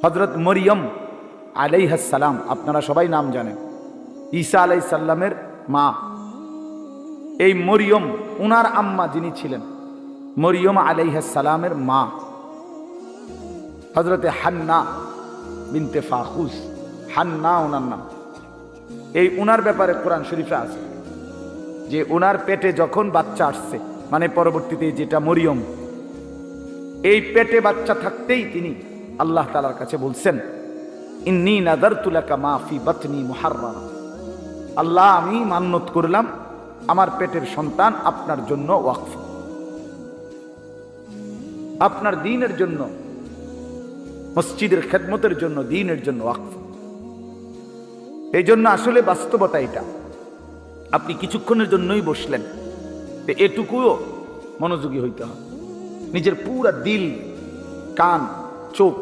হযরত মরিয়ম আলাইহিস সালাম, আপনারা সবাই নাম জানেন, ঈসা আলাইহিস সালামের মা। এই মরিয়ম, উনার আম্মা যিনি ছিলেন, মরিয়ম আলাইহিস সালামের মা হযরতে হান্না বিনতে ফাখুস, হান্না ওনার নাম। এই উনার ব্যাপারে কোরআন শরীফে আছে যে উনার পেটে যখন বাচ্চা আসছে, মানে পরবর্তীতে যেটা মরিয়ম, এই পেটে বাচ্চা থাকতেই তিনি আল্লাহ তাআলার কাছে বলছেন, ইন্নী নাযারতু লাকা মা ফি বাতনি মুহাররারা, আল্লাহ আমি মান্নত করলাম আমার পেটের সন্তান আপনার জন্য ওয়াকফ, আপনার দ্বীনের জন্য, মসজিদের খেদমতের জন্য, দ্বীনের জন্য ওয়াকফ। এই জন্য আসলে বাস্তবতা এটা। আপনি কিছুক্ষণের জন্যই বসলেন, এটুকুও মনোযোগী হইতে হয়। নিজের পুরা দিল, কান, চোখ